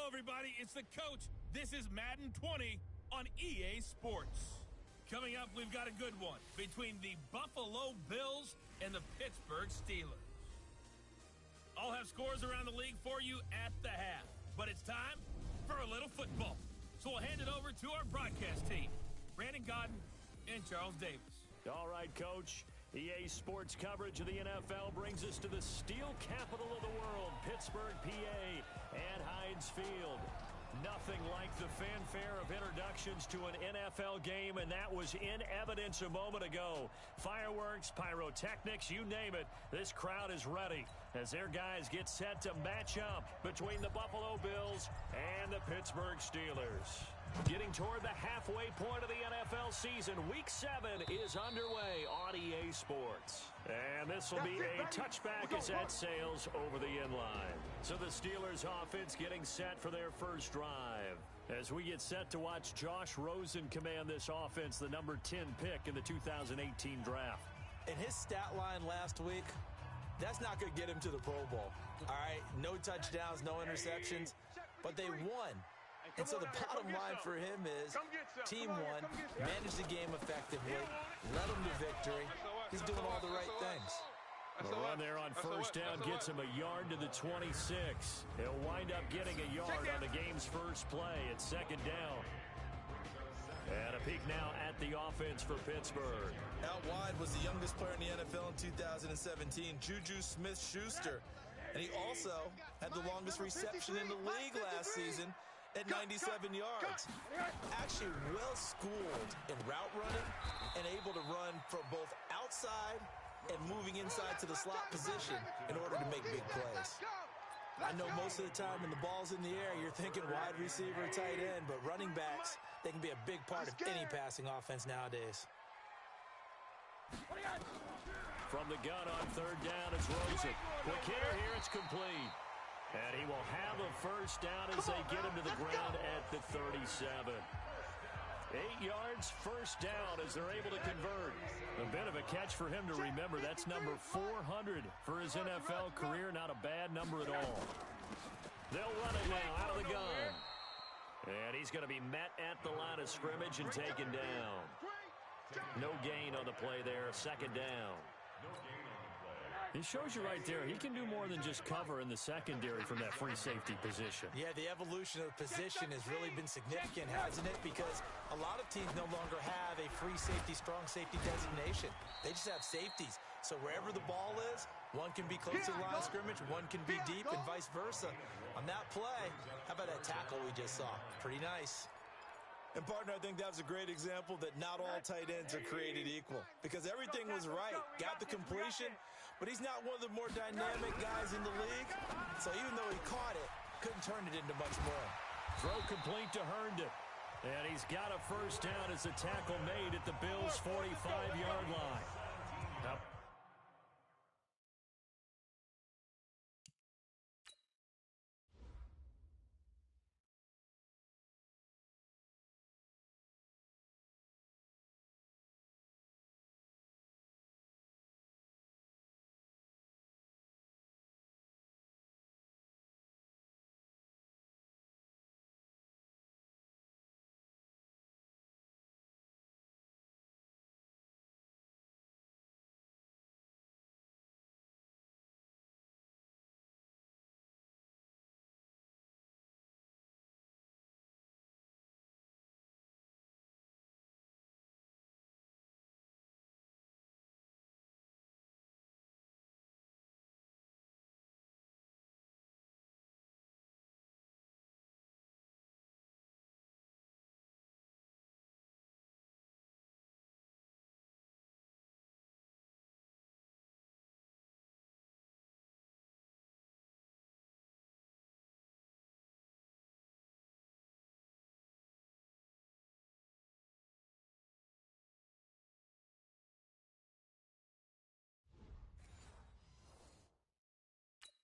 everybody. It's the coach. This is Madden 20 on EA Sports. Coming up, we've got a good one between the Buffalo Bills and the Pittsburgh Steelers. I'll have scores around the league for you at the half. But it's time for a little football. So we'll hand it over to our broadcast team, Brandon Godden and Charles Davis. All right, Coach. EA Sports coverage of the NFL brings us to the steel capital of the world, Pittsburgh, PA, and Heinz Field. Nothing like the fanfare of introductions to an NFL game, and that was in evidence a moment ago. Fireworks, pyrotechnics, you name it. This crowd is ready as their guys get set to match up between the Buffalo Bills and the Pittsburgh Steelers. Getting toward the halfway point of the NFL season, Week 7 is underway on EA Sports. And this will be a touchback as that sails over the inline. So the Steelers offense getting set for their first drive. As we get set to watch Josh Rosen command this offense, the number 10 pick in the 2018 draft. In his stat line last week, that's not going to get him to the Pro Bowl. All right, no touchdowns, no interceptions, but they won. And so the bottom line for him is team won, managed the game effectively, led them to victory. He's doing all the right things. The run there on first down gets him a yard to the 26. He'll wind up getting a yard on the game's first play at second down. And a peek now at the offense for Pittsburgh. Out wide was the youngest player in the NFL in 2017, Juju Smith-Schuster. And he also had the longest reception in the league last season at 97 yards. Actually well-schooled in route running and able to run from both outside and moving inside to the slot position in order to make big plays. I know most of the time when the ball's in the air, you're thinking wide receiver, tight end, but running backs, they can be a big part of any passing offense nowadays. From the gun on third down, it's Rosen. Quick hitter here, it's complete. And he will have a first down as they get him to the ground at the 37. 8 yards, first down as they're able to convert. A bit of a catch for him to remember. That's number 400 for his NFL career. Not a bad number at all. They'll run it now out of the gun. And he's going to be met at the line of scrimmage and taken down. No gain on the play there. Second down. It shows you right there, he can do more than just cover in the secondary from that free safety position. Yeah, the evolution of position has really been significant, hasn't it? Because a lot of teams no longer have a free safety, strong safety designation. They just have safeties. So wherever the ball is, one can be close to the line of scrimmage, one can be deep, and vice versa. On that play, how about that tackle we just saw? Pretty nice. And, partner, I think that was a great example that not all tight ends are created equal because everything was right. Got the completion, but he's not one of the more dynamic guys in the league. So even though he caught it, couldn't turn it into much more. Throw complete to Herndon. And he's got a first down as the tackle made at the Bills' 45-yard line. Yep.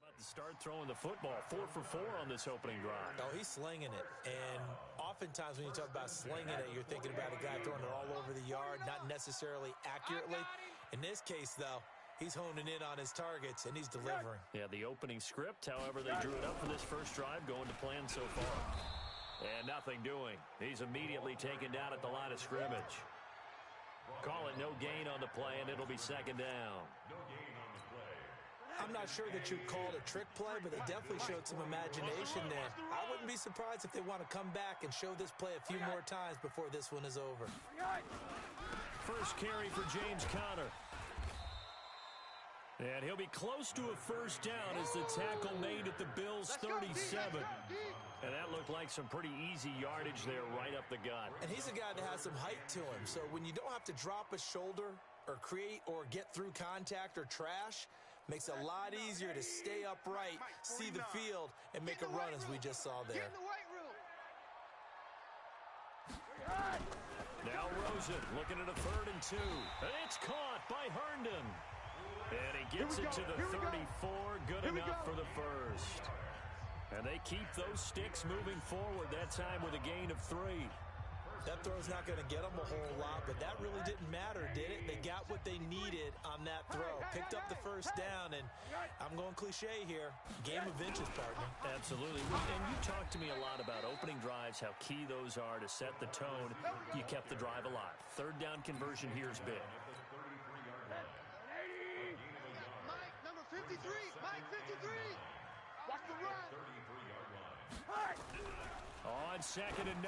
About to start throwing the football. 4 for 4 on this opening drive. Oh, he's slinging it. And oftentimes when you talk about slinging it, you're thinking about a guy throwing it all over the yard, not necessarily accurately. In this case, though, He's honing in on his targets, and he's delivering. Yeah, the opening script, however, they drew it up for this first drive, going to plan so far. And nothing doing. He's immediately taken down at the line of scrimmage. Call it no gain on the play, and it'll be second down. I'm not sure that you'd call it a trick play, but they definitely showed some imagination there. I wouldn't be surprised if they want to come back and show this play a few more times before this one is over. First carry for James Conner. And he'll be close to a first down as the tackle made at the Bills' 37. And that looked like some pretty easy yardage there right up the gut. And he's a guy that has some height to him, so when you don't have to drop a shoulder or create or get through contact or trash, makes it a lot easier to stay upright, see the field, and make a run as we just saw there. Now Rosen looking at a 3rd and 2. And it's caught by Herndon. And he gets it to the 34. Good enough for the first. And they keep those sticks moving forward, that time with a gain of 3. That throw's not going to get them a whole lot, but that really didn't matter, did it? They got what they needed on that throw. Picked up the first down, and I'm going cliche here. Game of inches, partner. Absolutely. And you talked to me a lot about opening drives, how key those are to set the tone. You kept the drive alive. 3rd down conversion here is big. Mike, number 53. Mike, 53. Watch the run. On 2nd and 9.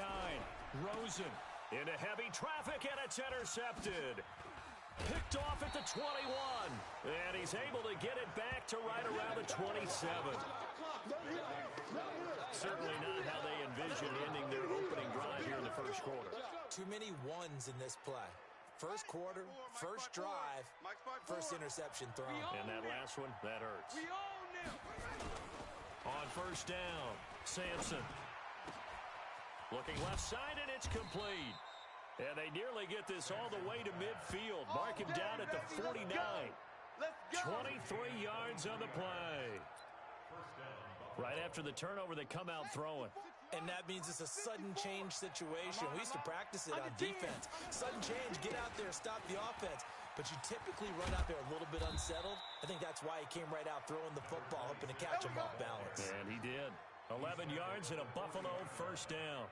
Rosen into heavy traffic, and it's intercepted. Picked off at the 21. And he's able to get it back to right around the 27. Certainly not how they envisioned ending their opening drive here in the first quarter. Too many ones in this play. First quarter, first drive, first interception thrown. And that last one, that hurts. On first down, Sampson. Looking left side, and it's complete. And they nearly get this all the way to midfield. Mark him down at the 49. 23 yards on the play. Right after the turnover, they come out throwing. And that means it's a sudden change situation. We used to practice it on defense. Sudden change, get out there, stop the offense. But you typically run out there a little bit unsettled. I think that's why he came right out throwing the football, hoping to catch him off balance. And he did. 11 yards and a Buffalo first down.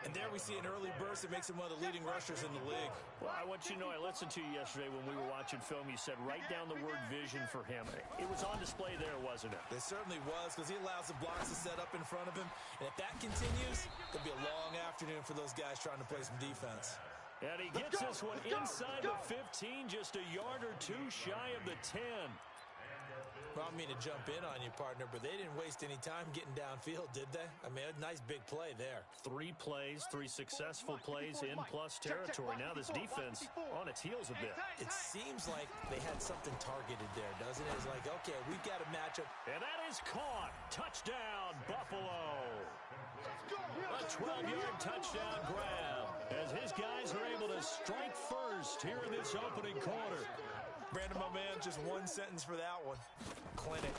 And there we see an early burst that makes him one of the leading rushers in the league. Well, I want you to know, I listened to you yesterday when we were watching film. You said write down the word vision for him. It was on display there, wasn't it? It certainly was, because he allows the blocks to set up in front of him. And if that continues, it'll be a long afternoon for those guys trying to play some defense. And he gets this one inside the 15, just a yard or two shy of the 10. Well, I don't mean to jump in on you, partner, but they didn't waste any time getting downfield, did they? I mean, a nice big play there. 3 plays, 3 successful plays in plus territory. Now this defense on its heels a bit. It seems like they had something targeted there, doesn't it? It's like, okay, we've got a matchup. And that is caught. Touchdown, Buffalo. A 12-yard touchdown grab as his guys are able to strike first here in this opening quarter. Brandon, my man, just one sentence for that one. Clinic.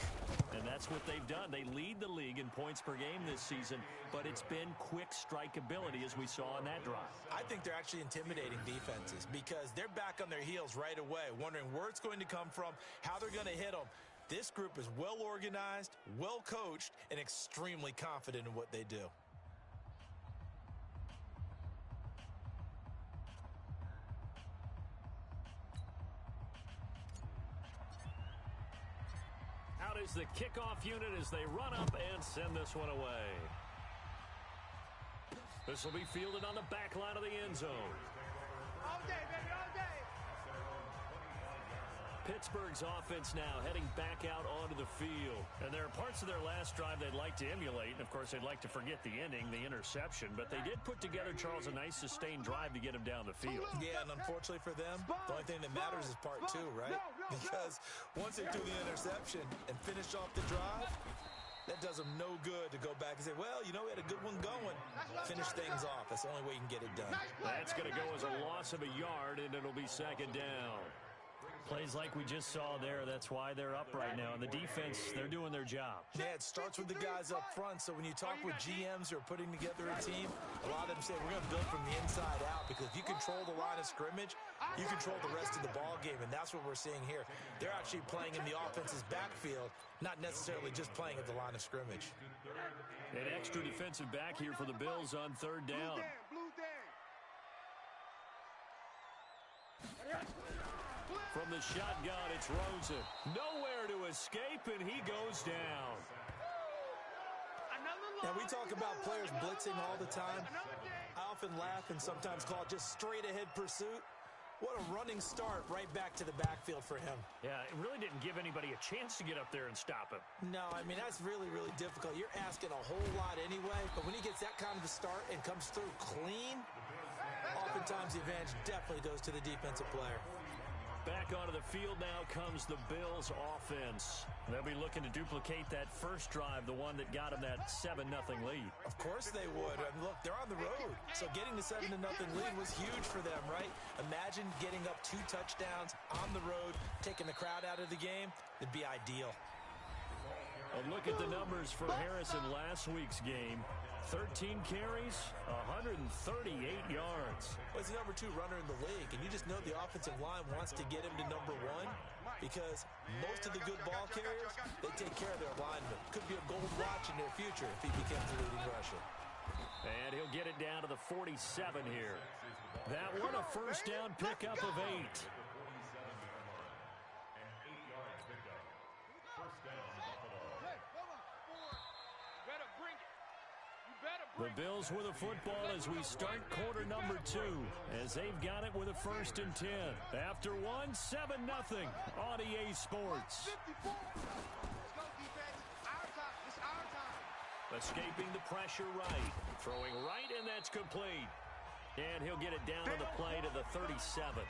And that's what they've done. They lead the league in points per game this season, but it's been quick strikeability as we saw in that drive. I think they're actually intimidating defenses because they're back on their heels right away, wondering where it's going to come from, how they're going to hit them. This group is well organized, well coached, and extremely confident in what they do. Out is the kickoff unit as they run up and send this one away. This will be fielded on the back line of the end zone. All day, baby, all day. Pittsburgh's offense now heading back out onto the field. And there are parts of their last drive they'd like to emulate. And, of course, they'd like to forget the ending, the interception. But they did put together, Charles, a nice sustained drive to get him down the field. Yeah, and unfortunately for them, the only thing that matters is part 2, right? Because once they do the interception and finish off the drive, that does them no good to go back and say, well, you know, we had a good one going. Finish things off. That's the only way you can get it done. That's going to go as a loss of a yard, and it'll be second down. Plays like we just saw there, that's why they're up right now. And the defense, they're doing their job. Yeah, it starts with the guys up front. So when you talk with GMs who are putting together a team, a lot of them say we're going to build from the inside out, because if you control the line of scrimmage, you control the rest of the ball game, and that's what we're seeing here. They're actually playing in the offense's backfield, not necessarily just playing at the line of scrimmage. An extra defensive back here for the Bills on third down. From the shotgun, it's Rosen. Nowhere to escape, and he goes down. Now, we talk about players blitzing all the time. I often laugh and sometimes call it just straight-ahead pursuit. What a running start right back to the backfield for him. Yeah, it really didn't give anybody a chance to get up there and stop him. No, I mean, that's really, really difficult. You're asking a whole lot anyway, but when he gets that kind of a start and comes through clean, oftentimes the advantage definitely goes to the defensive player. Back onto the field now comes the Bills offense. They'll be looking to duplicate that first drive, the one that got them that 7-0 lead. Of course they would. I mean, look, they're on the road. So getting the 7-0 lead was huge for them, right? Imagine getting up 2 touchdowns on the road, taking the crowd out of the game. It'd be ideal. And look at the numbers for Harrison last week's game. 13 carries, 138 yards. Well, he's the number 2 runner in the league, and you just know the offensive line wants to get him to number 1, because most of the good ball carriers, they take care of their linemen. Could be a gold watch in their future if he becomes the leading rusher. And he'll get it down to the 47 here. That one a first down pickup of 8. The Bills with a football as we start quarter number 2, as they've got it with a 1st and 10. After 1, 7-0 on EA Sports. Escaping the pressure right. Throwing right, and that's complete. And he'll get it down on the play to the 37.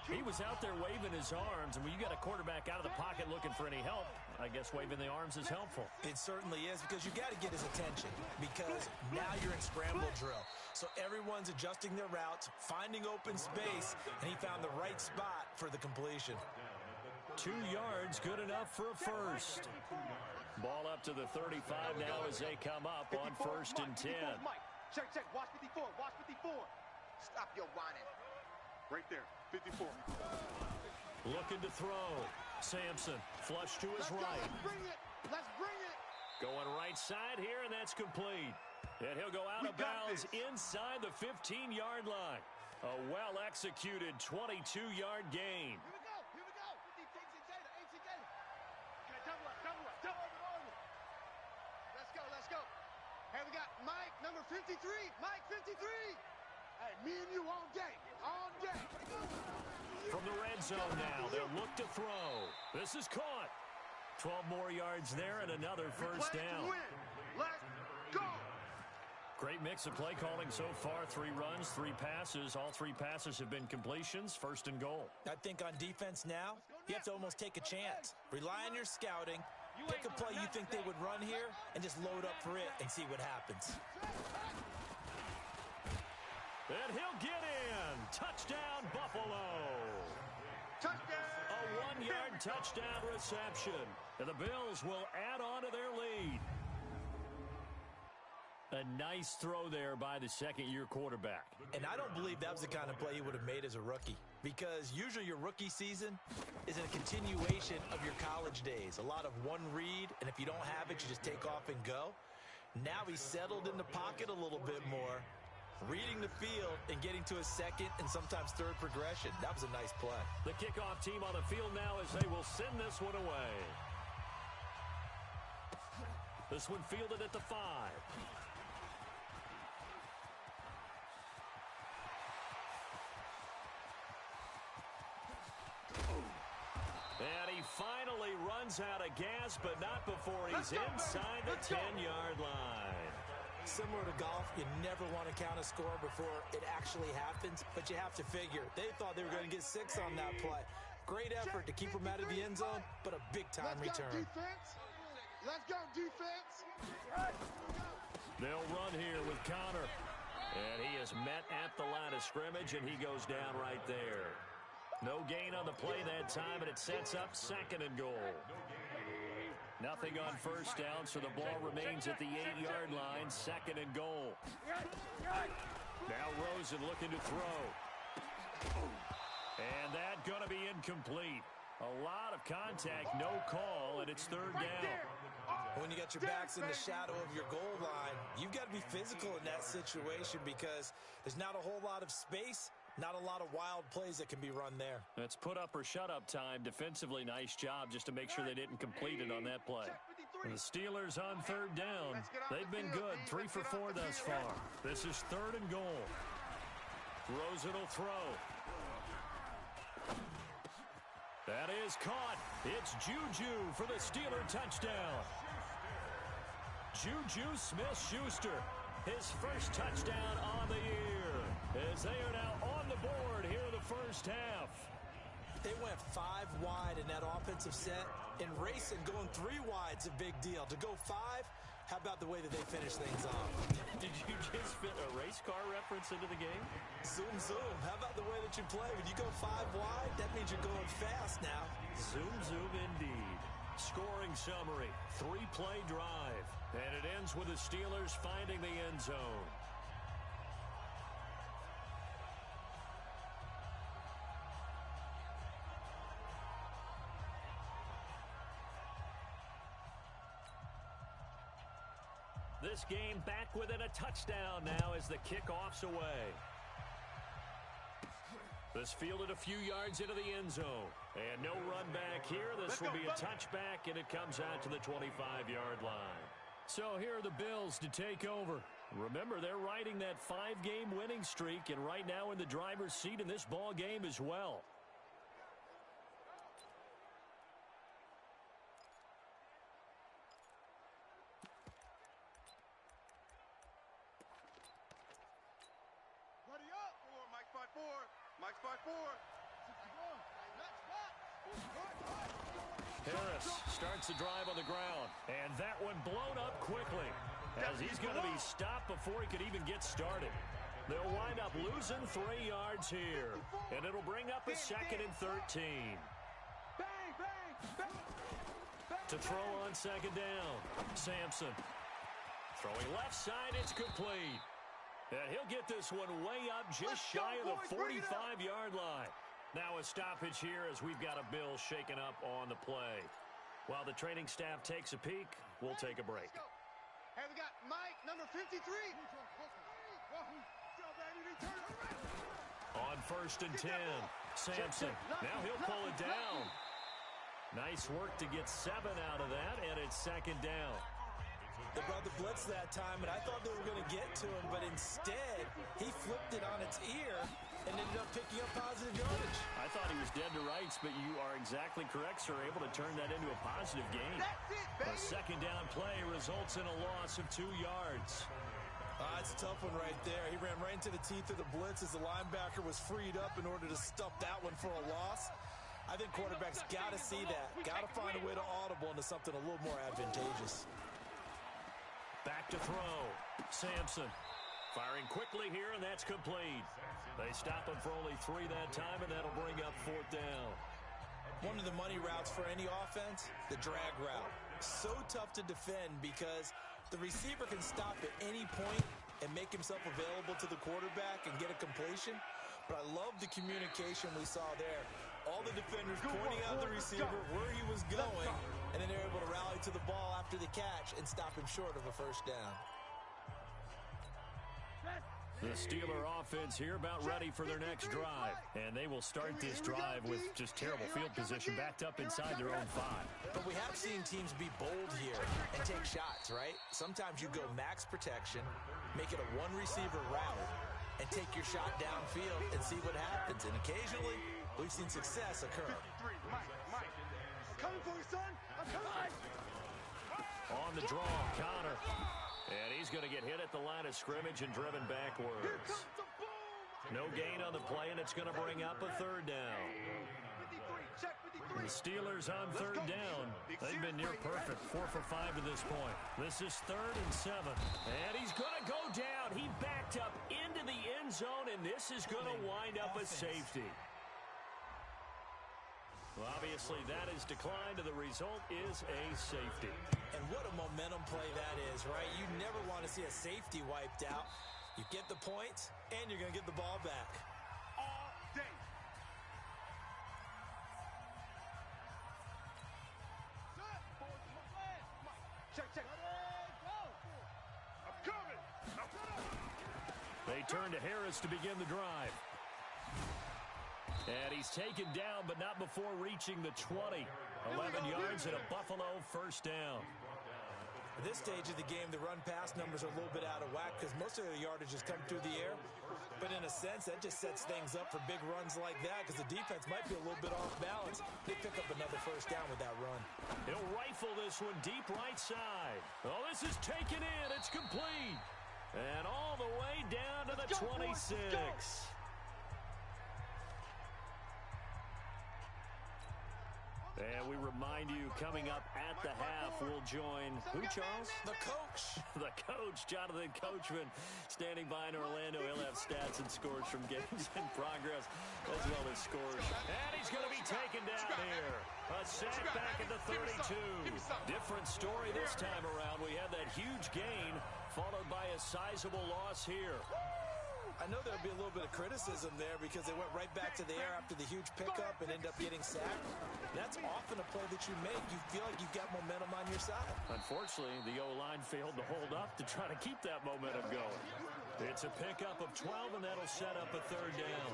He was out there waving his arms, and when you got a quarterback out of the pocket looking for any help, I guess waving the arms is helpful. It certainly is, because you got to get his attention, because now you're in scramble drill. So everyone's adjusting their routes, finding open space, and he found the right spot for the completion. 2 yards, good enough for a first. Ball up to the 35 now as they come up on 1st and 10. Check, watch 54, watch 54. Stop your whining. Right there, 54. Looking to throw. Sampson, flush to his right. Let's bring it. Going right side here, and that's complete. And he'll go out of bounds inside the 15-yard line. A well-executed 22-yard gain. Here we go. 50, AC Gator. Okay, double up. Let's go. Hey, we got Mike, number 53. Mike, 53. Hey, me and you all day. From the red zone now, they'll look to throw. This is caught. 12 more yards there and another first down. Let's go. Great mix of play calling so far. 3 runs, 3 passes. All 3 passes have been completions. 1st and goal. I think on defense now, you have to almost take a chance. Rely on your scouting. Pick a play you think they would run here and just load up for it and see what happens. And he'll get in. Touchdown, Buffalo. Touchdown. A 1-yard touchdown reception. And the Bills will add on to their lead. A nice throw there by the second-year quarterback. And I don't believe that was the kind of play he would have made as a rookie, because usually your rookie season is a continuation of your college days. A lot of one read, and if you don't have it, you just take off and go. Now he's settled in the pocket a little bit more, reading the field and getting to a second and sometimes third progression. That was a nice play. The kickoff team on the field now as they will send this one away. This one fielded at the 5. And he finally runs out of gas, but not before he's inside the 10-yard line. Similar to golf, you never want to count a score before it actually happens, but you have to figure. They thought they were going to get 6 on that play. Great effort to keep them out of the end zone, but a big-time return. Let's go, defense. They'll run here with Connor. And he is met at the line of scrimmage, and he goes down right there. No gain on the play that time, and it sets up 2nd and goal. Nothing on first down, so the ball remains at the 8-yard line, 2nd and goal. Now Rosen looking to throw. And that going to be incomplete. A lot of contact, no call, and it's 3rd down. When you got your backs in the shadow of your goal line, you've got to be physical in that situation because there's not a whole lot of space, not a lot of wild plays that can be run there. It's put up or shut up time. Defensively, nice job just to make sure they didn't complete it on that play. The Steelers on 3rd down. They've been good, 3 for 4 thus far. This is 3rd and goal. Rosen will throw. That is caught. It's Juju for the Steeler touchdown. Juju Smith-Schuster, his first touchdown on the year, as they are now on the board here in the first half. They went 5 wide in that offensive set. In racing, going 3 wide's a big deal. To go 5, how about the way that they finish things off? Did you just fit a race car reference into the game? Zoom, zoom. How about the way that you play? When you go 5 wide, that means you're going fast now. Zoom, zoom indeed. Scoring summary, 3-play drive. And it ends with the Steelers finding the end zone. This game back within a touchdown now as the kickoff's away. This fielded a few yards into the end zone. And no run back here. This will be a touchback, and it comes out to the 25-yard line. So here are the Bills to take over. Remember, they're riding that 5-game winning streak, and right now in the driver's seat in this ball game as well. Buddy up. Mike spot 4. Mike spot 4. Harris starts the drive on the ground, and that one blown up quickly as he's going to be stopped before he could even get started. They'll wind up losing 3 yards here, and it'll bring up a 2nd and 13. To throw on 2nd down, Sampson. Throwing left side, it's complete. And he'll get this one way up just shy of the 45-yard line. Now a stoppage here as we've got a Bill shaken up on the play. While the training staff takes a peek, we'll take a break. Hey, we got Mike, number 53. On 1st and 10, Sampson. Now he'll pull it down. Nice work to get 7 out of that, and it's 2nd down. They brought the blitz that time, and I thought they were going to get to him, but instead, he flipped it on its ear and ended up picking up positive yardage. I thought he was dead to rights, but you are exactly correct, sir. Able to turn that into a positive gain. That's it, baby. A 2nd down play results in a loss of 2 yards. That's a tough one right there. He ran right into the teeth of the blitz as the linebacker was freed up in order to stop that one for a loss. I think quarterbacks got to see that. Got to find a way to audible into something a little more advantageous. Back to throw. Sampson firing quickly here, and that's complete. They stop him for only 3 that time, and that'll bring up 4th down. One of the money routes for any offense, the drag route. So tough to defend because the receiver can stop at any point and make himself available to the quarterback and get a completion. But I love the communication we saw there. All the defenders pointing out the receiver where he was going, and then they're able to rally to the ball after the catch and stop him short of a 1st down. The Steeler offense here about ready for their next drive. And they will start this drive with just terrible field position backed up inside their own 5. But we have seen teams be bold here and take shots, right? Sometimes you go max protection, make it a 1-receiver route, and take your shot downfield and see what happens. And occasionally, we've seen success occur. Mike. I'm coming for you, son. I'm coming. On the draw, Connor. And he's going to get hit at the line of scrimmage and driven backwards. No gain on the play, and it's going to bring up a 3rd down. The Steelers on 3rd down. They've been near perfect, 4 for 5 to this point. This is 3rd and 7. And he's going to go down. He backed up into the end zone, and this is going to wind up a safety. Well, obviously, that is declined, and the result is a safety. And what a momentum play that is, right? You never want to see a safety wiped out. You get the points, and you're going to get the ball back. All day. Check. I'm coming. They turn to Harris to begin the drive. And he's taken down, but not before reaching the 20. 11 yards and a Buffalo first down. At this stage of the game, the run-pass numbers are a little bit out of whack because most of the yardage has come through the air. But in a sense, that just sets things up for big runs like that because the defense might be a little bit off balance. They pick up another first down with that run. He'll rifle this one deep right side. Oh, this is taken in. It's complete. And all the way down to the 26. And we remind you, coming up at the half, we'll join, who, Charles? The coach. The coach, Jonathan Coachman, standing by in Orlando. He'll have stats and scores from games in progress, as well as scores. And he's going to be taken down here. A sack back at the 32. Different story this time around. We had that huge gain, followed by a sizable loss here. I know there'll be a little bit of criticism there because they went right back to the air after the huge pickup and end up getting sacked. That's often a play that you make. You feel like you've got momentum on your side. Unfortunately, the O-line failed to hold up to try to keep that momentum going. It's a pickup of 12, and that'll set up a third down.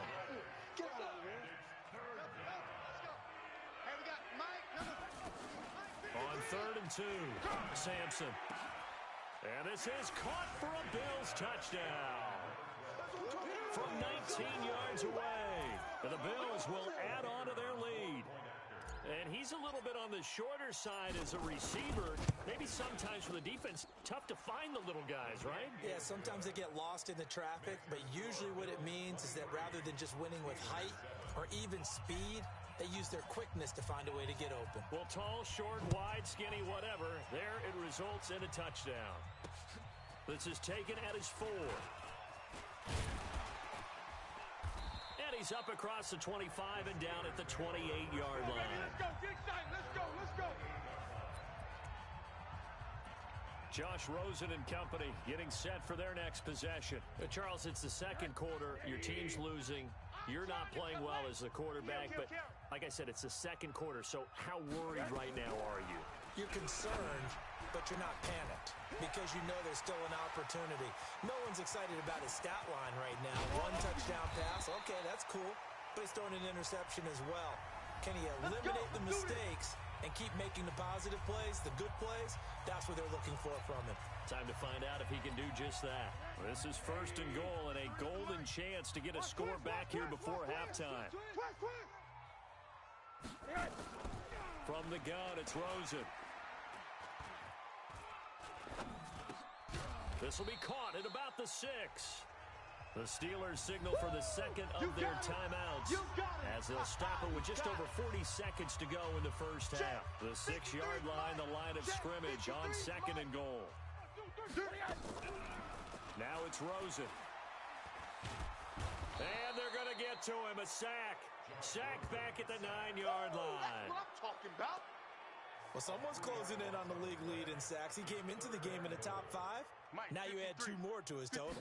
Get out of here. Hey, we got Mike. On 3rd and 2, Sampson. And this is caught for a Bills touchdown. From 19 yards away. And the Bills will add on to their lead. And he's a little bit on the shorter side as a receiver. Maybe sometimes for the defense, tough to find the little guys, right? Yeah, sometimes they get lost in the traffic, but usually what it means is that rather than just winning with height or even speed, they use their quickness to find a way to get open. Well, tall, short, wide, skinny, whatever, there it results in a touchdown. This is taken at his 4. And he's up across the 25 and down at the 28-yard line. Let's go. Get excited. Let's go. Josh Rosen and company getting set for their next possession. But Charles, it's the second quarter. Your team's losing. You're not playing well as the quarterback. But like I said, it's the second quarter. So how worried right now are you? You're concerned, but you're not panicked because you know there's still an opportunity. No one's excited about his stat line right now. 1 touchdown pass, okay, that's cool, but he's throwing an interception as well. Can he eliminate the mistakes and keep making the positive plays, the good plays? That's what they're looking for from him. Time to find out if he can do just that. This is 1st and goal and a golden chance to get a score back here before halftime. From the gun, it's Rosen. This will be caught at about the 6. The Steelers signal for the second of their timeouts as they'll stop it with just over 40 seconds to go in the first half. The 6-yard line, the line of scrimmage on 2nd and goal. Now it's Rosen. And they're going to get to him. A sack. Sack back at the 9-yard line. That's what I'm talking about. Well, someone's closing in on the league lead in sacks. He came into the game in the top 5. Now you add 2 more to his total.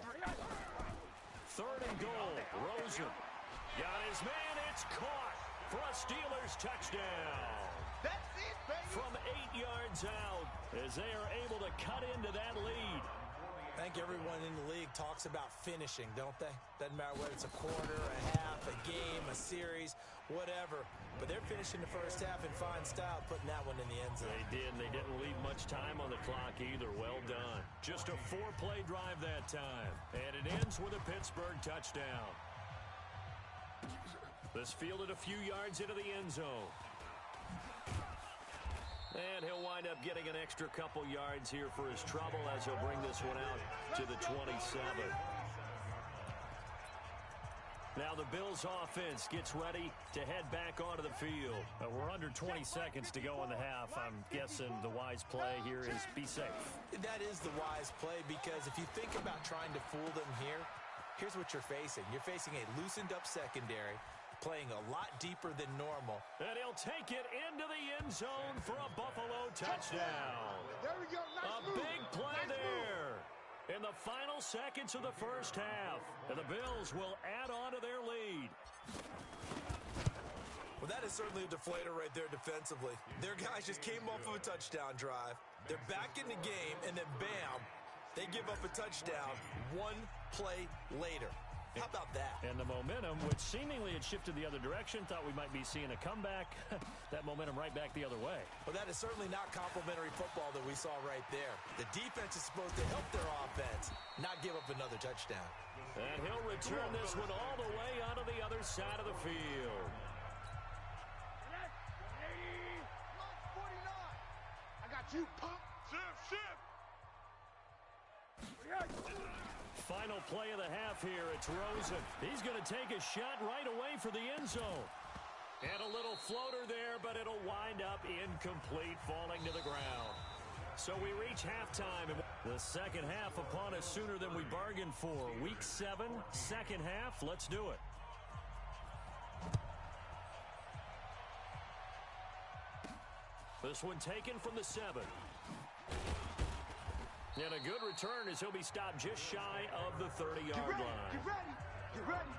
3rd and goal. Rosen got his man. It's caught for a Steelers touchdown. That's it, baby. From 8 yards out as they are able to cut into that lead. I think everyone in the league talks about finishing, don't they? Doesn't matter whether it's a quarter, a half, a game, a series, whatever. But they're finishing the first half in fine style, putting that one in the end zone. They did, and they didn't leave much time on the clock either. Well done. Just a 4-play drive that time. And it ends with a Pittsburgh touchdown. This fielded a few yards into the end zone. And he'll wind up getting an extra couple yards here for his trouble as he'll bring this one out to the 27. Now the Bills offense gets ready to head back onto the field. We're under 20 seconds to go in the half. I'm guessing the wise play here is be safe. That is the wise play because if you think about trying to fool them here, here's what you're facing. You're facing a loosened up secondary. playing a lot deeper than normal. And he'll take it into the end zone for a Buffalo touchdown. There we go. Nice move. Big play there in the final seconds of the first half. And the Bills will add on to their lead. Well, that is certainly a deflator right there defensively. Their guys just came off of a touchdown drive. They're back in the game, and then bam, they give up a touchdown one play later. How about that? And the momentum, which seemingly had shifted the other direction, thought we might be seeing a comeback. That momentum right back the other way. Well, that is certainly not complimentary football that we saw right there. The defense is supposed to help their offense, not give up another touchdown. And he'll return this one all the way onto the other side of the field. 49. I got you, punk. Shift. Final play of the half here. It's Rosen. He's going to take a shot right away for the end zone. And a little floater there, but it'll wind up incomplete, falling to the ground. So we reach halftime. And the second half upon us sooner than we bargained for. Week 7, second half. Let's do it. This one taken from the 7. And a good return as he'll be stopped just shy of the 30-yard line. Get ready.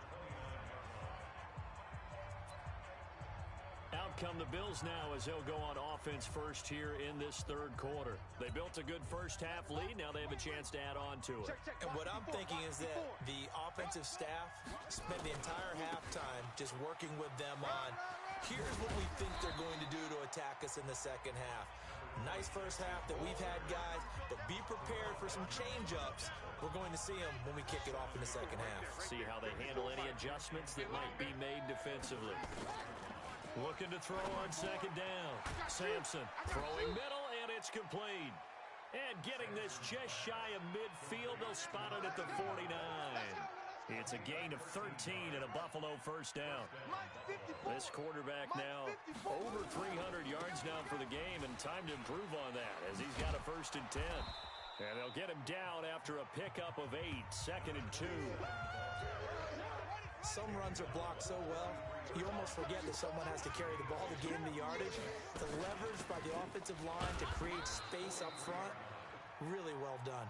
Out come the Bills now as they'll go on offense first here in this third quarter. They built a good first half lead. Now they have a chance to add on to it. And what I'm thinking is that the offensive staff spent the entire halftime just working with them on, here's what we think they're going to do to attack us in the second half. Nice first half that we've had, guys, but be prepared for some change-ups. We're going to see them when we kick it off in the second half. See how they handle any adjustments that might be made defensively. Looking to throw on second down. Sampson throwing middle, and it's complete. And getting this just shy of midfield, they'll spot it at the 49. It's a gain of 13 and a Buffalo first down. This quarterback now over 300 yards now for the game, and time to improve on that as he's got a 1st and 10. And they'll get him down after a pickup of 8, 2nd and 2. Some runs are blocked so well, you almost forget that someone has to carry the ball to gain the yardage. The leverage by the offensive line to create space up front, really well done.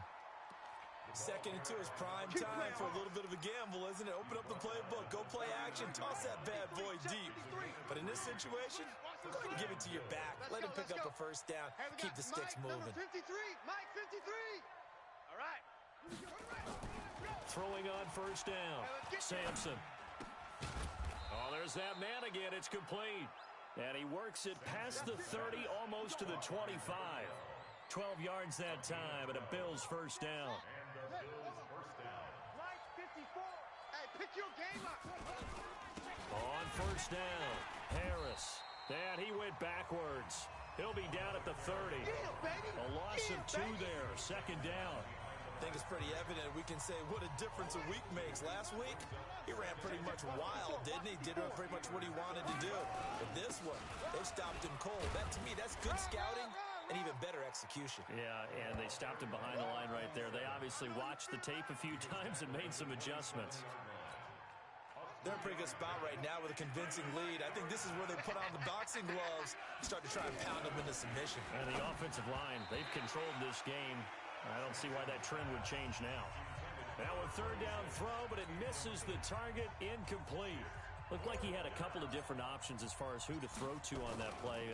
2nd and 2 is prime time for a little bit of a gamble, isn't it? Open up the playbook, go play action, toss that bad boy deep. But in this situation, go ahead and give it to your back. Let him pick up a first down, keep the sticks moving. Number 53, Mike 53. All right. Throwing on first down. Sampson. Oh, there's that man again. It's complete. And he works it past the 30, almost to the 25. 12 yards that time, and a Bills first down. Mike 54. Hey, pick your game up. On first down, Harris. And he went backwards. He'll be down at the 30. A loss of 2 there, 2nd down. I think it's pretty evident we can say what a difference a week makes. Last week, he ran pretty much wild, didn't he? Did pretty much what he wanted to do. But this one, they stopped him cold. That, to me, that's good scouting and even better execution. Yeah, and they stopped him behind the line right there. They obviously watched the tape a few times and made some adjustments. They're in a pretty good spot right now with a convincing lead. I think this is where they put on the boxing gloves, start to try and pound them into submission. And the offensive line, they've controlled this game. I don't see why that trend would change now. Now a 3rd down throw, but it misses the target, incomplete. Looked like he had a couple of different options as far as who to throw to on that play.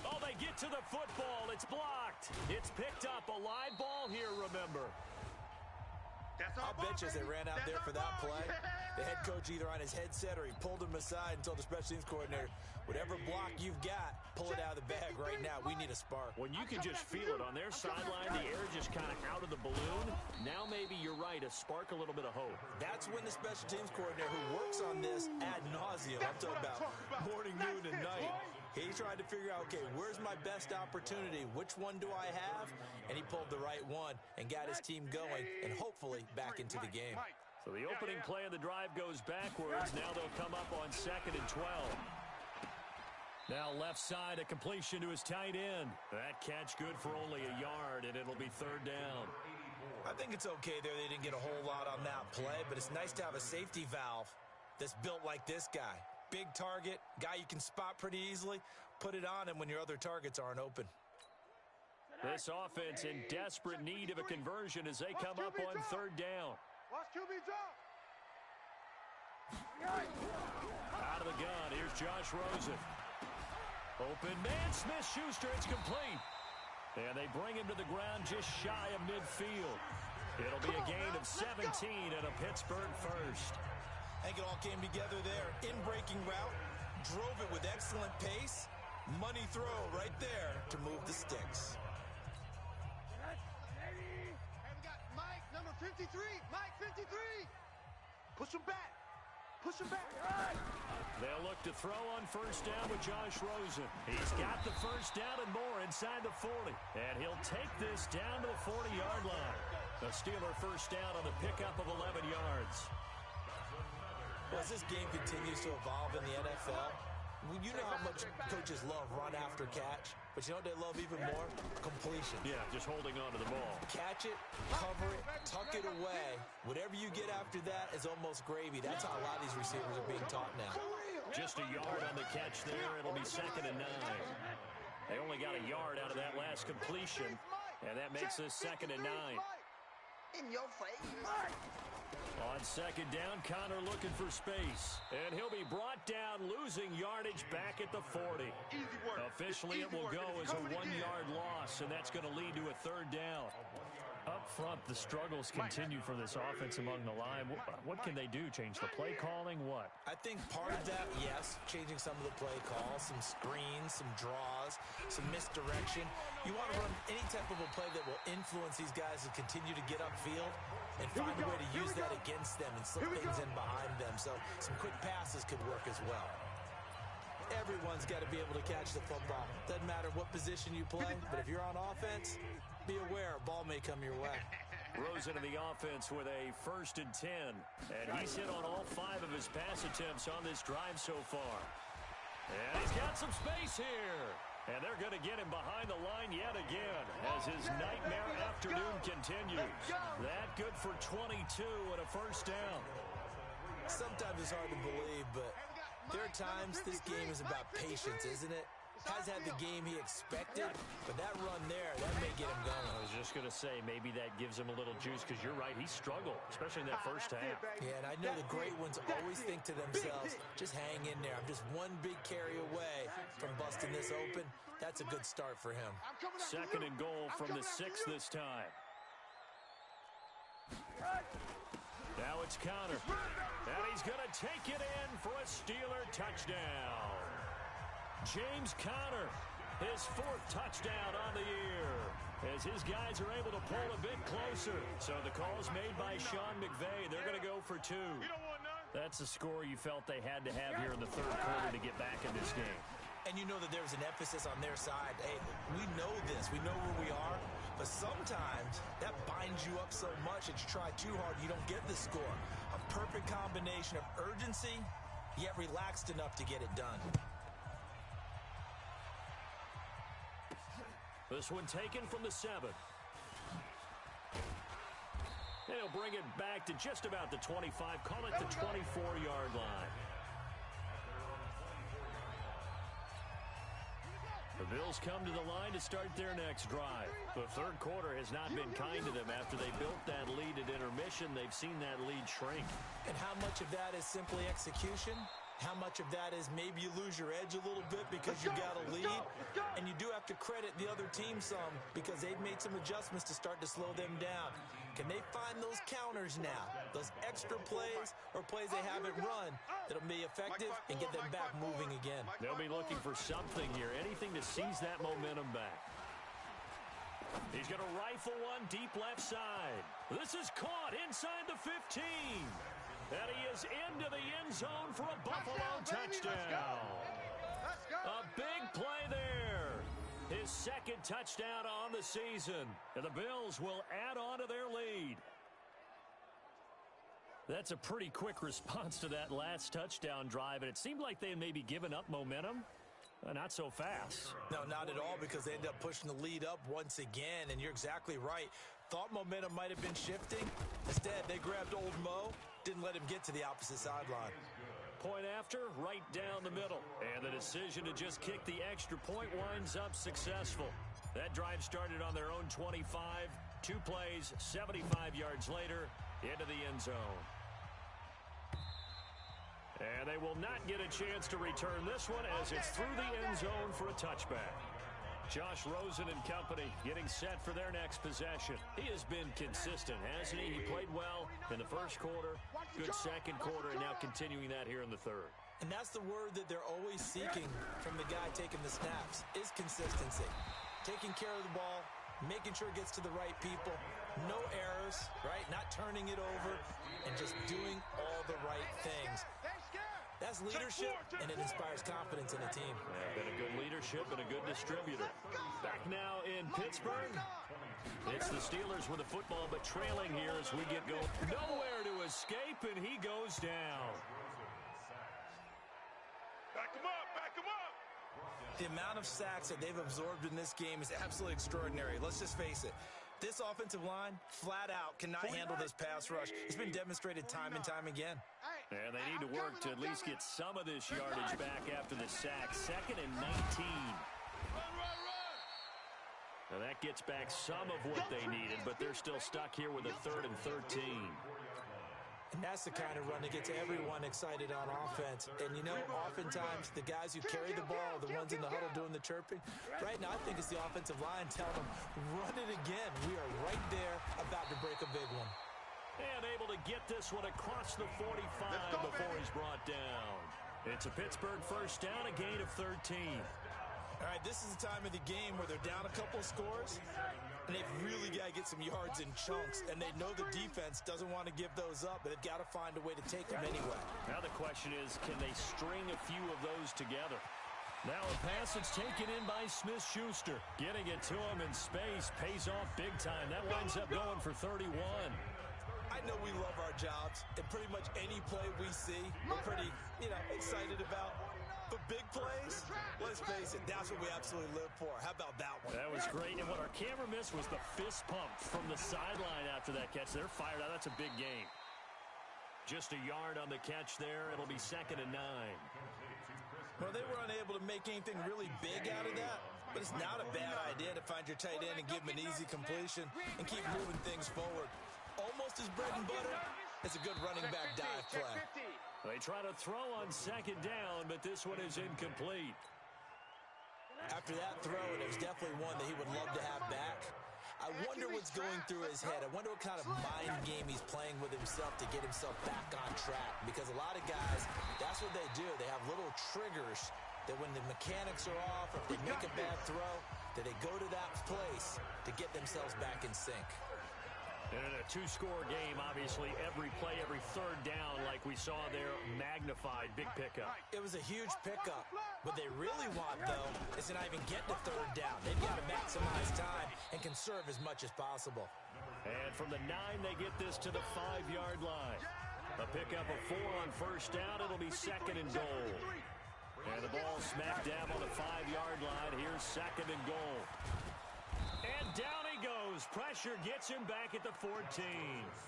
Oh, they get to the football. It's blocked. It's picked up. A live ball here, remember. I'll bet you as they ran out there for that play, the head coach either on his headset or he pulled him aside and told the special teams coordinator, whatever block you've got, pull it out of the bag right now. We need a spark. When you can just feel it on their sideline, the air just kind of out of the balloon. Now maybe you're right, a spark, a little bit of hope. That's when the special teams coordinator who works on this ad nauseum, I'm talking about morning, noon, and night, he's trying to figure out, okay, where's my best opportunity? Which one do I have? And he pulled the right one and got his team going and hopefully back into the game. So the opening play of the drive goes backwards. Now they'll come up on 2nd and 12. Now left side, a completion to his tight end. That catch good for only a yard, and it'll be 3rd down. I think it's okay there. They didn't get a whole lot on that play, but it's nice to have a safety valve that's built like this guy. big target, guy you can spot pretty easily. Put it on him when your other targets aren't open. This offense in desperate need of a conversion as they come up on third down. Watch QB drop. Out of the gun, here's Josh Rosen. Open man, Smith-Schuster, it's complete. And they bring him to the ground just shy of midfield. It'll be a gain of 17 and a Pittsburgh first. I think it all came together there. In-breaking route, drove it with excellent pace. Money throw right there to move the sticks. Hey, we got Mike, number 53. Mike, 53. Push him back. Push him back. They'll look to throw on first down with Josh Rosen. He's got the first down and more inside the 40. And he'll take this down to the 40-yard line. The Steeler first down on the pickup of 11 yards. Well, as this game continues to evolve in the NFL, you know how much coaches love run after catch, but you know what they love even more? Completion. Yeah, just holding on to the ball. Catch it, cover it, tuck it away. Whatever you get after that is almost gravy. That's how a lot of these receivers are being taught now. Just a yard on the catch there. It'll be 2nd and 9. They only got a yard out of that last completion, and that makes this 2nd and 9. In your face. On 2nd down, Connor looking for space. And he'll be brought down, losing yardage back at the 40. Officially, it will go as a 1-yard loss, and that's going to lead to a 3rd down. Up front, the struggles continue for this offense among the line. What can they do? Change the play calling? What? I think part of that, yes, changing some of the play calls, some screens, some draws, some misdirection. You want to run any type of a play that will influence these guys to continue to get upfield and find a way to use that against them and slip things in behind them. So some quick passes could work as well. Everyone's got to be able to catch the football. Doesn't matter what position you play, but if you're on offense, be aware a ball may come your way. Rosen in the offense with a 1st and 10. And he's hit on all 5 of his pass attempts on this drive so far. And he's got some space here. And they're going to get him behind the line yet again as his nightmare afternoon continues. That good for 22 and a first down. Sometimes it's hard to believe, but there are times this game is about patience, isn't it? Has had the game he expected, but that run there, that may get him going. I was just going to say, maybe that gives him a little juice, because you're right, he struggled, especially in that first half. Yeah, and I know the great ones always think to themselves, just hang in there. I'm just one big carry away from busting this open. That's a good start for him. 2nd and goal from the 6 this time. Now it's Connor, and he's going to take it in for a Steeler touchdown. James Conner, his 4th touchdown on the year, as his guys are able to pull a bit closer. So the call's made by Sean McVay. They're going to go for 2. That's the score you felt they had to have here in the 3rd quarter to get back in this game. And you know that there was an emphasis on their side. Hey, we know this. We know where we are. But sometimes that binds you up so much that you try too hard, you don't get the score. A perfect combination of urgency, yet relaxed enough to get it done. This one taken from the 7. They'll bring it back to just about the 25. Call it the 24-yard line. The Bills come to the line to start their next drive. The 3rd quarter has not been kind to them after they built that lead at intermission. They've seen that lead shrink. And how much of that is simply execution? How much of that is maybe you lose your edge a little bit because you got a lead? And you do have to credit the other team some because they've made some adjustments to start to slow them down. Can they find those counters now? Those extra plays or plays they haven't run that'll be effective and get them back moving again? They'll be looking for something here, anything to seize that momentum back. He's going to rifle one deep left side. This is caught inside the 15. And he is into the end zone for a Buffalo touchdown. A big play there. His 2nd touchdown on the season. And the Bills will add on to their lead. That's a pretty quick response to that last touchdown drive. And it seemed like they had maybe given up momentum. Not so fast. No, not at all, because they ended up pushing the lead up once again. And you're exactly right. Thought momentum might have been shifting. Instead, they grabbed old Mo. Didn't let him get to the opposite sideline. point after, right down the middle. And the decision to just kick the extra point winds up successful. That drive started on their own 25. 2 plays, 75 yards later, into the end zone. And they will not get a chance to return this one as it's through the end zone for a touchback. Josh Rosen and company getting set for their next possession. He has been consistent, hasn't he? He played well in the first quarter, good second quarter, and now continuing that here in the third. And that's the word that they're always seeking from the guy taking the snaps, is consistency. Taking care of the ball, making sure it gets to the right people, no errors, right? Not turning it over, and just doing all the right things. That's leadership, and it inspires confidence in a team. Yeah, been a good leadership and a good distributor. Back now in Pittsburgh. It's the Steelers with the football, but trailing here as we get going. Nowhere to escape, and he goes down. Back him up, back him up. The amount of sacks that they've absorbed in this game is absolutely extraordinary. Let's just face it. This offensive line, flat out, cannot handle this pass rush. It's been demonstrated time and time again. And they need to work to at least get some of this yardage back after the sack. 2nd and 19. Now that gets back some of what they needed, but they're still stuck here with a 3rd and 13. And that's the kind of run that gets everyone excited on offense. And, you know, oftentimes the guys who carry the ball are the ones in the huddle doing the chirping. Right now, I think it's the offensive line telling them, run it again. We are right there about to break a big one. And able to get this one across the 45 before he's brought down. It's a Pittsburgh first down, a gain of 13. All right, this is the time of the game where they're down a couple of scores, and they've really got to get some yards in chunks, and they know the defense doesn't want to give those up, but they've got to find a way to take them anyway. Now the question is, can they string a few of those together? Now a pass that's taken in by Smith-Schuster. Getting it to him in space pays off big time. That winds up going for 31. I know we love our jobs, and pretty much any play we see, we're pretty, excited about. But big plays, let's face it, that's what we absolutely live for. How about that one? That was great, and what our camera missed was the fist pump from the sideline after that catch. They're fired out. That's a big game. Just a yard on the catch there. It'll be 2nd and 9. Well, they were unable to make anything really big out of that, but it's not a bad idea to find your tight end and give him an easy completion and keep moving things forward. Almost as bread and butter. It's a good running back dive play. They try to throw on 2nd down, but this one is incomplete. After that throw, and it was definitely one that he would love to have back. I wonder what's going through his head. I wonder what kind of mind game he's playing with himself to get himself back on track. Because a lot of guys, that's what they do. They have little triggers that when the mechanics are off, or if they make a bad throw, that they go to that place to get themselves back in sync. And in a 2-score game, obviously, every play, every 3rd down, like we saw there, magnified, big pickup. It was a huge pickup. What they really want, though, is to not even get to 3rd down. They've got to maximize time and conserve as much as possible. And from the 9, they get this to the 5-yard line. A pickup of 4 on 1st down. It'll be 2nd and goal. And the ball smack dab on the 5-yard line. Here's 2nd and goal. And down he goes. Pressure gets him back at the 14.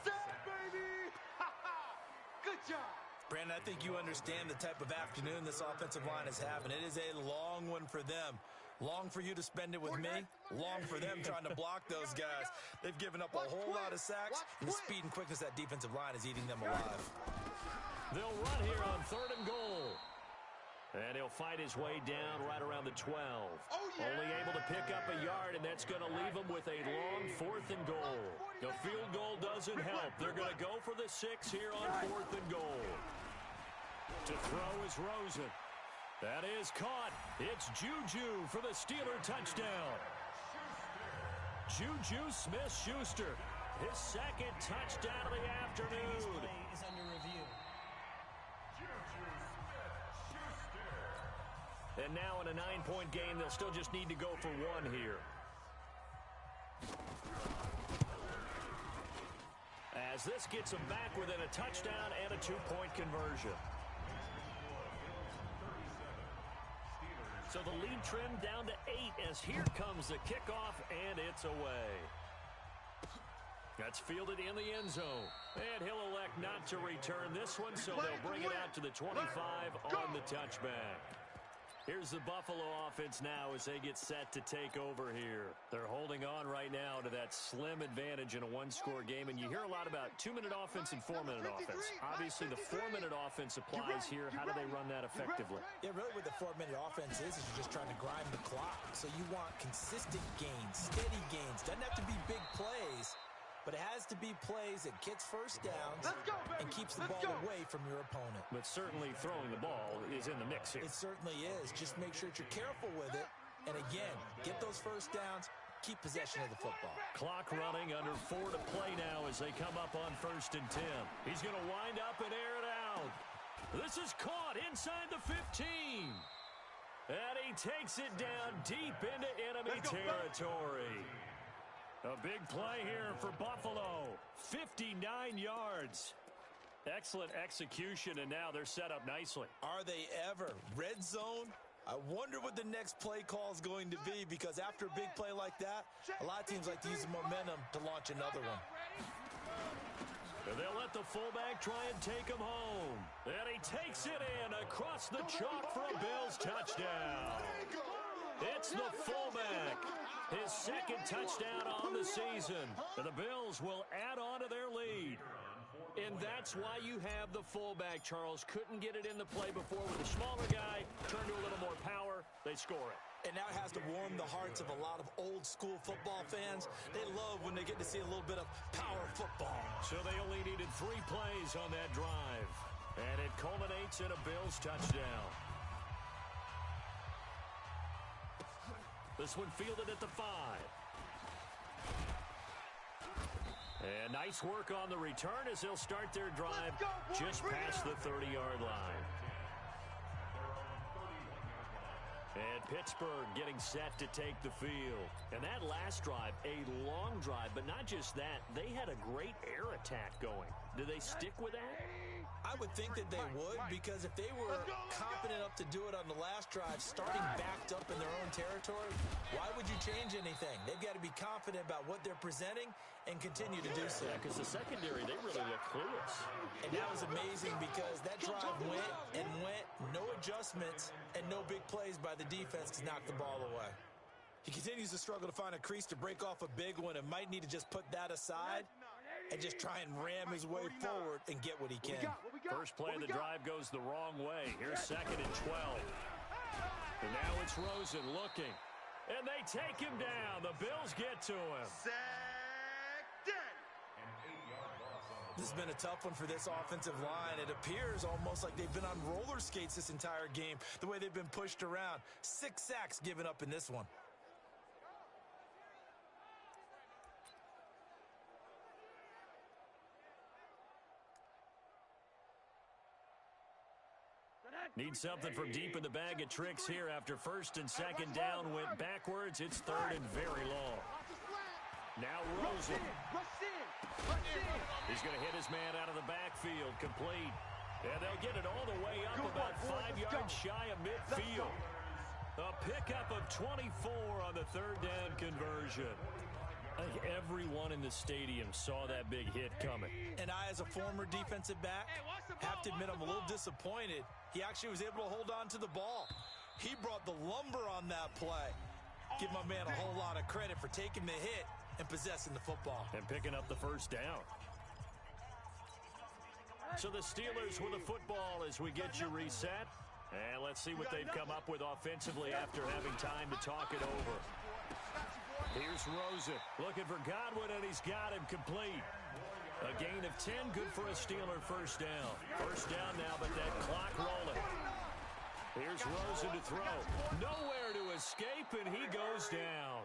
Set, baby! Good job. Brandon, I think you understand the type of afternoon this offensive line is having. It is a long one for them. Long for you to spend it with me. Long for them trying to block those guys. They've given up a whole lot of sacks, and the speed and quickness of that defensive line is eating them alive. They'll run here on 3rd and goal. And he'll fight his way down right around the 12. Only able to pick up a yard, and that's going to leave him with a long 4th and goal. The field goal doesn't help. They're going to go for the 6 here on 4th and goal. To throw is Rosen. That is caught. It's Juju for the Steeler touchdown. Juju Smith-Schuster, his 2nd touchdown of the afternoon. Is under review. And now in a 9-point game, they'll still just need to go for 1 here. As this gets them back within a touchdown and a 2-point conversion. So the lead trimmed down to 8 as here comes the kickoff, and it's away. That's fielded in the end zone. And he'll elect not to return this one, so they'll bring it out to the 25 on the touchback. Here's the Buffalo offense now as they get set to take over here. They're holding on right now to that slim advantage in a one-score game, and you hear a lot about 2-minute offense and 4-minute offense. Obviously, the 4-minute offense applies here. How do they run that effectively? Yeah, really what the 4-minute offense is you're just trying to grind the clock. So you want consistent gains, steady gains. Doesn't have to be big plays, but it has to be plays that gets first downs and keeps the ball away from your opponent. But certainly throwing the ball is in the mix here. It certainly is. Just make sure that you're careful with it. And again, get those first downs, keep possession of the football. Clock running, under 4 to play now as they come up on 1st and 10. He's going to wind up and air it out. This is caught inside the 15. And he takes it down deep into enemy territory. A big play here for Buffalo. 59 yards. Excellent execution, and now they're set up nicely. Are they ever? Red zone? I wonder what the next play call is going to be, because after a big play like that, a lot of teams like to use the momentum to launch another one. And they'll let the fullback try and take him home. And he takes it in across the chalk for a Bills touchdown. It's the fullback. His second touchdown on the season. And the Bills will add on to their lead. And that's why you have the fullback, Charles. Couldn't get it in the play before with a smaller guy. Turned to a little more power. They score it. And now it has to warm the hearts of a lot of old-school football fans. They love when they get to see a little bit of power football. So they only needed 3 plays on that drive. And it culminates in a Bills touchdown. This one fielded at the 5. And nice work on the return as they'll start their drive just past the 30-yard line. And Pittsburgh getting set to take the field. And that last drive, a long drive, but not just that. They had a great air attack going. Do they stick with that? I would think that they would, because if they were confident enough to do it on the last drive, starting backed up in their own territory, why would you change anything? They've got to be confident about what they're presenting and continue to do so. Yeah, because the secondary, they really look clueless. And that was amazing because that drive went and went, no adjustments, and no big plays by the defense to knock the ball away. He continues to struggle to find a crease to break off a big one and might need to just put that aside and just try and ram his way forward and get what he can. First play of the drive goes the wrong way. Here's 2nd and 12. And now it's Rosen looking. And they take him down. The Bills get to him. This has been a tough one for this offensive line. It appears almost like they've been on roller skates this entire game, the way they've been pushed around. 6 sacks given up in this one. Need something from deep in the bag of tricks here after 1st and 2nd down went backwards. It's 3rd and very long. Now Rosen. He's going to hit his man out of the backfield, complete. And they'll get it all the way up about 5 yards shy of midfield. A pickup of 24 on the 3rd down conversion. I think everyone in the stadium saw that big hit coming. And I, as a former defensive back, have to admit I'm a little disappointed. He actually was able to hold on to the ball. He brought the lumber on that play. Give my man a whole lot of credit for taking the hit and possessing the football. And picking up the 1st down. So the Steelers with the football as we get you reset. And let's see what they've come up with offensively after having time to talk it over. Here's Rosen looking for Godwin, and he's got him complete. A gain of 10, good for a Steeler 1st down. 1st down now, but that clock rolling. Here's Rosen to throw. Nowhere to escape, and he goes down.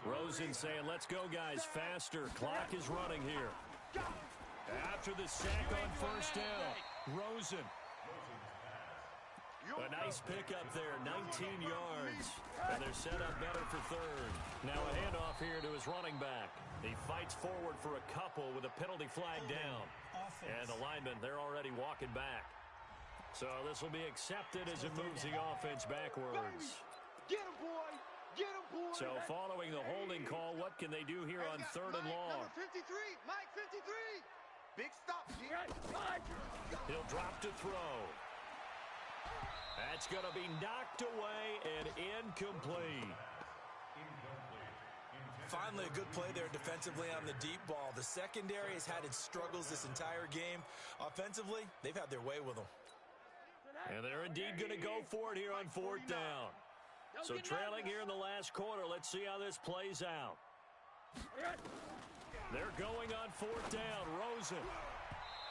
Rosen saying, let's go, guys, faster. Clock is running here. After the sack on 1st down, Rosen. A nice pickup there, 19 yards. And they're set up better for 3rd. Now a handoff here to his running back. He fights forward for a couple with a penalty flag down. And the linemen, they're already walking back. So this will be accepted as it moves the offense backwards. Get him, boy! Get him, boy. So following the holding call, what can they do here on third and long? Number 53, Mike 53. Big stop, G. He'll drop to throw. That's going to be knocked away and incomplete. Finally, a good play there defensively on the deep ball. The secondary has had its struggles this entire game. Offensively, they've had their way with them. And they're indeed going to go for it here on fourth down. So trailing here in the last quarter, let's see how this plays out. They're going on fourth down. Rosen.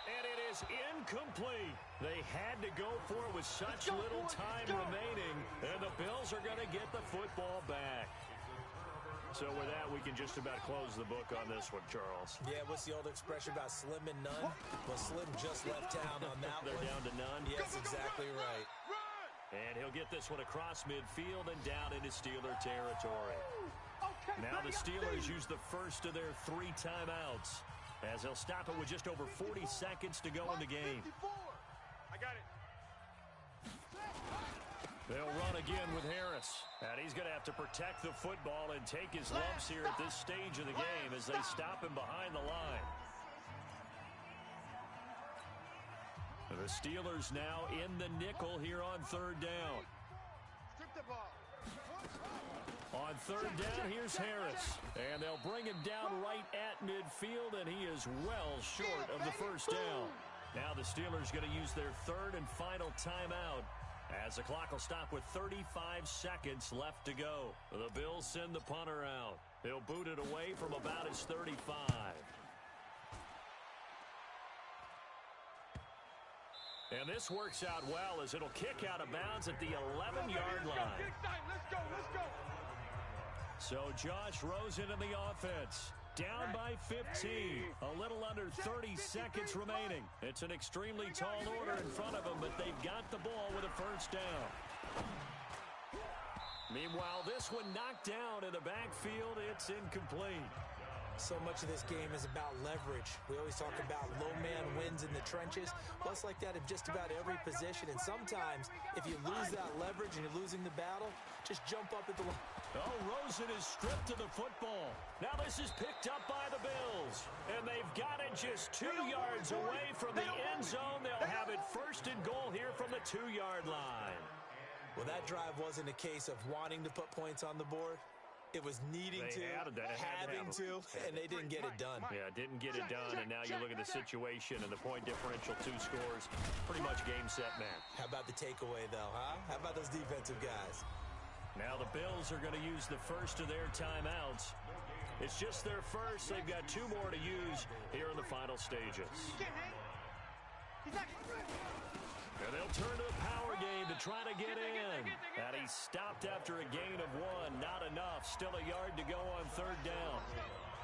And it is incomplete. They had to go for it with such little time remaining. And the Bills are going to get the football back. So with that, we can just about close the book on this one, Charles. Yeah, what's the old expression about slim and none? Well, Slim just left town on that They're one. down to none? Yes, exactly right. And he'll get this one across midfield and down into Steeler territory. Now the Steelers use the first of their 3 timeouts as they'll stop it with just over 40 seconds to go in the game. I got it. They'll run again with Harris. And he's going to have to protect the football and take his lumps here at this stage of the game as they stop him behind the line. The Steelers now in the nickel here on third down. Strip the ball. On third down, here's Harris. And they'll bring him down right at midfield, and he is well short of the first down. Now the Steelers going to use their third and final timeout as the clock will stop with 35 seconds left to go. The Bills send the punter out. He'll boot it away from about his 35. And this works out well as it'll kick out of bounds at the 11-yard line. Let's go, let's go. So Josh Rosen in the offense. Down by 15. A little under 30 seconds remaining. It's an extremely tall order in front of them, but they've got the ball with a first down. Meanwhile, this one knocked down in the backfield. It's incomplete. So much of this game is about leverage. We always talk about low man wins in the trenches. Well, it's like that in just about every position. And sometimes, if you lose that leverage and you're losing the battle, just jump up at the line. Oh, Rosen is stripped to the football. Now this is picked up by the Bills. And they've got it just 2 yards away from the end zone. They'll have it first and goal here from the 2-yard line. Well, that drive wasn't a case of wanting to put points on the board. It was needing to, having to, and they didn't get it done. Yeah, didn't get it done, and now you look at the situation and the point differential, 2 scores, pretty much game, set, match. How about the takeaway, though, huh? How about those defensive guys? Now the Bills are going to use the first of their timeouts. It's just their first. They've got 2 more to use here in the final stages. And they'll turn to the power game to try to get in. And he stopped after a gain of 1. Not enough. Still a yard to go on third down.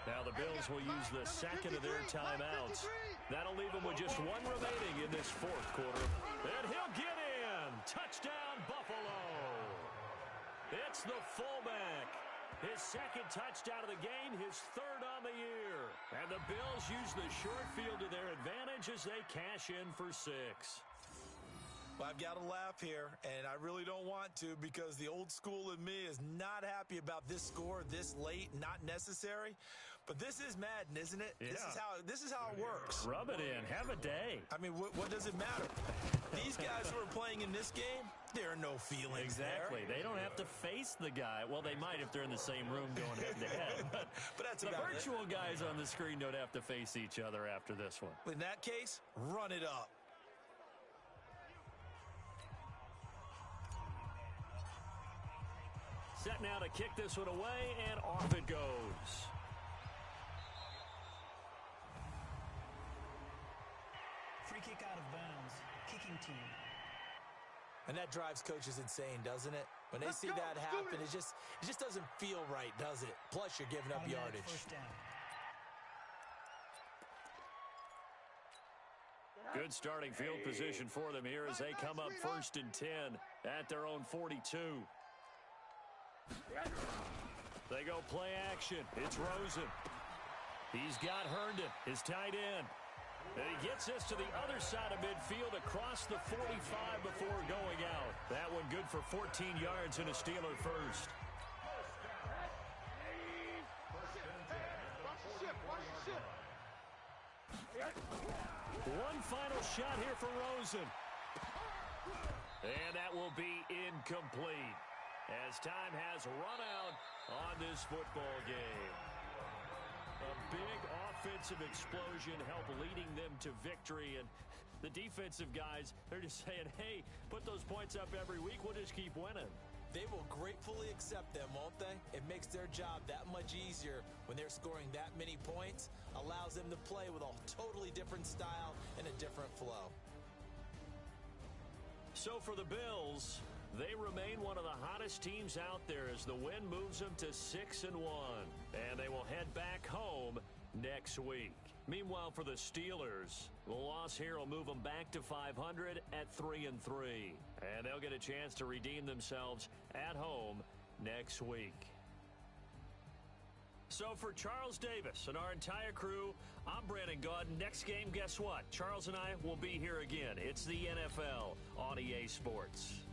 Now the Bills will use the second of their timeouts. That'll leave them with just 1 remaining in this fourth quarter. And he'll get in. Touchdown, Buffalo. It's the fullback. His second touchdown of the game, his 3rd on the year. And the Bills use the short field to their advantage as they cash in for 6. Well, I've got to laugh here, and I really don't want to because the old school in me is not happy about this score this late, not necessary. But this is Madden, isn't it? Yeah. This is how it works. Rub it in. Have a day. I mean, what does it matter? These guys who are playing in this game, there are no feelings Exactly. there. They don't have to face the guy. Well, they might if they're in the same room going head-to-head. But that's the about virtual guys on the screen don't have to face each other after this one. In that case, run it up. Set now to kick this one away, and off it goes. Free kick out of bounds. Kicking team. And that drives coaches insane, doesn't it? When they see that happen, it just doesn't feel right, does it? Plus, you're giving up yardage. First down. Good starting field position for them here as they come up 1st and 10 at their own 42. They go play action. It's Rosen. He's got Herndon, his tight end. And he gets this to the other side of midfield across the 45 before going out. That one good for 14 yards and a Steeler first. One final shot here for Rosen. And that will be incomplete as time has run out on this football game. A big offensive explosion helped leading them to victory, and the defensive guys, they're just saying, hey, put those points up every week, we'll just keep winning. They will gratefully accept them, won't they? It makes their job that much easier when they're scoring that many points, allows them to play with a totally different style and a different flow. So for the Bills, they remain one of the hottest teams out there as the win moves them to 6-1, and they will head back home next week. Meanwhile, for the Steelers, the loss here will move them back to 500 at 3-3, and they'll get a chance to redeem themselves at home next week. So for Charles Davis and our entire crew, I'm Brandon Gaudin. Next game, guess what? Charles and I will be here again. It's the NFL on EA Sports.